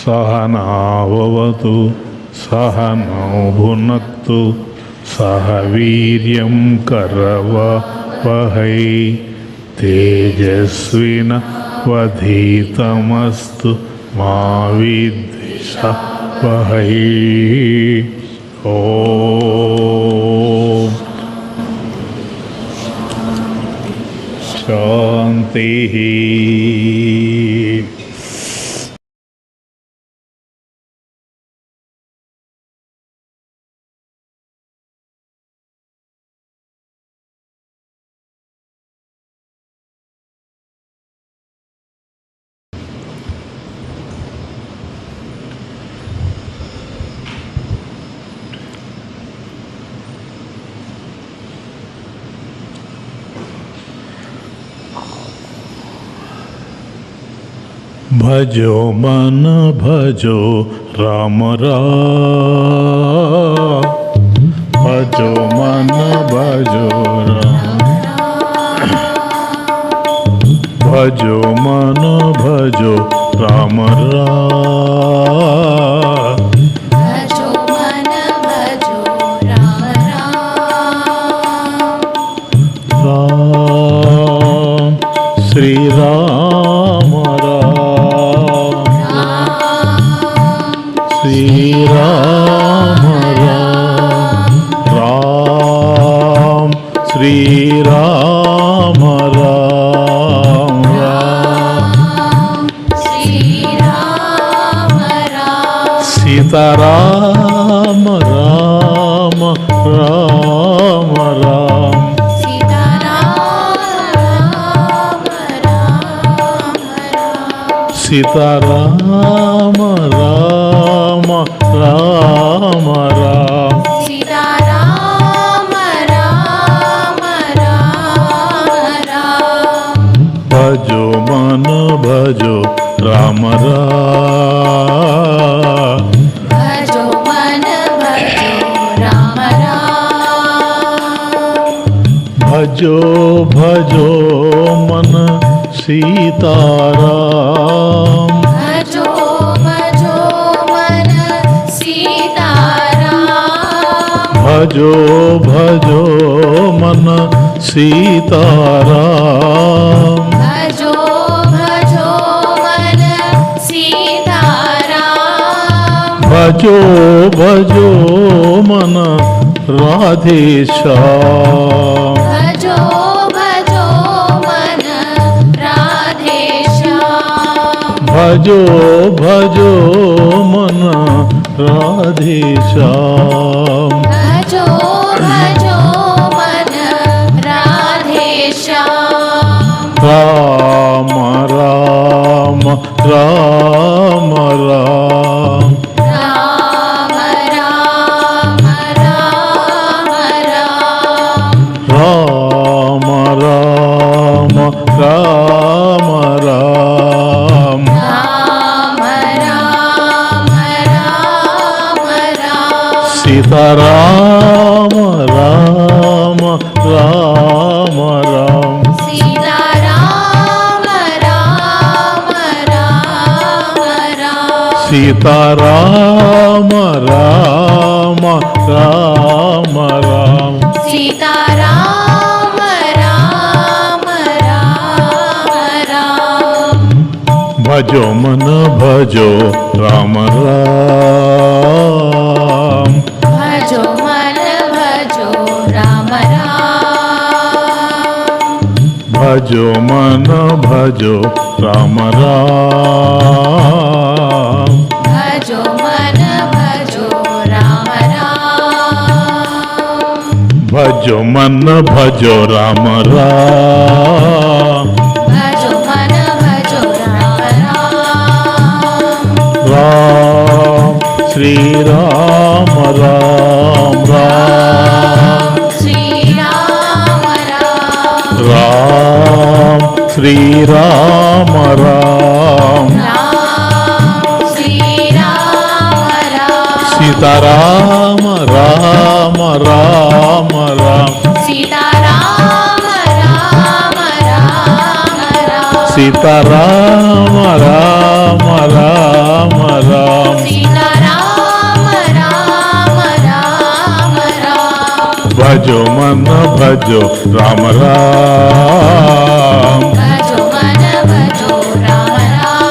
सहनाववतु सहनौ भुनक्तु सह वीर्यं करवावहै तेजस्विनावधीतमस्तु मा विद्विषावहै। ओम शांति। भजो मन भजो राम राम, भजो मन भजो राम, भजो मन भजो राम राम, भजो मन भजो राम राम, राम श्री राम श्री राम राम, राम श्री राम राम, राम श्री राम राम, सीता राम राम राम राम, सीता राम राम राम, सीता राम राम राम राम, सीता राम राम राम राम, भजो मन भजो राम राम, भजो मन भजो राम राम, भजो भजो मन सीताराम, भजो भजो मन सीताराम, भजो भजो मन सीताराम, भजो भजो मन सीताराम, भजो भजो मन राधेश्याम, भजो भजो मन राधेश्याम, भजो भजो मन राधेश्याम, भजो भजो मन राधेश्याम, राम राम राम राम, राम राम राम राम, राम राम राम राम, राम राम राम राम, सीता राम राम राम राम, सीता राम राम राम राम, सीता राम राम राम राम, सीता राम राम राम राम, भजो मन भजो राम राम, भजो मन भजो राम राम, भजो मन भजो राम राम, भजो मन भजो राम राम, भजो मन भजो राम राम, भजो मन भजो राम राम, राम श्री राम राम राम, श्री राम राम, राम श्री राम राम, राम श्री राम राम, సీతారామ రామ రామ రామ సీతారామ రామ రామ రామ సీతారామ రామ రామ రామ సీతారామ రామ రామ రామ భజో మన భజో రామ రామ భజో మన భజో రామ రామ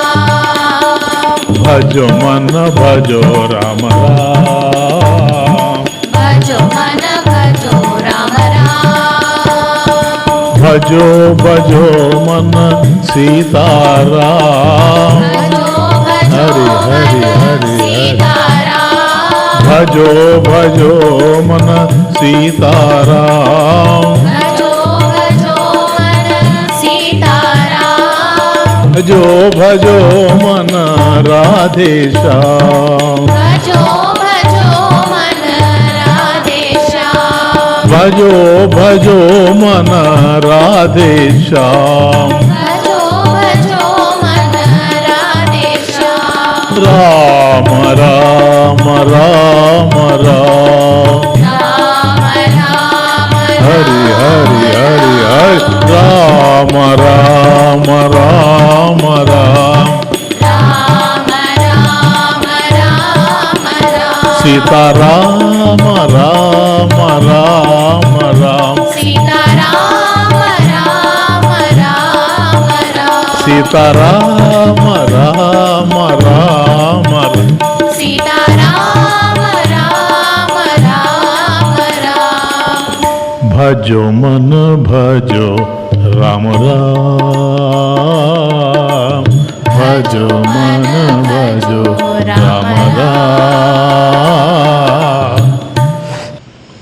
భజో మన భజో రామ రామ భజో మన భజో రామ రామ భజో భజో మన సీతారామ భజో భజో హరి హరి మన హరి హరి సీతారామ భజో భజో మన సీతారామ భజో భజో మన సీతారామ భజో భజో మన రాధేశ్యామ భజో భజో మన రాధేశ్యామ భజో భజో మన రాధేశ్యామ భజో భజో మన రాధేశ్యామ రామ రామ రామ రామ రామ రామ హరి హరి హరి హరి రామ రామ రామ రామ రామ రామ రామ రామ సీతారామ రామ రామ రామ సీతారామ రామ రామ రామ సీతారామ రామ రామ సీతారామ రామ రామ రామ భజో మన భజో రామ రామ భజో మన భజో రామ రామ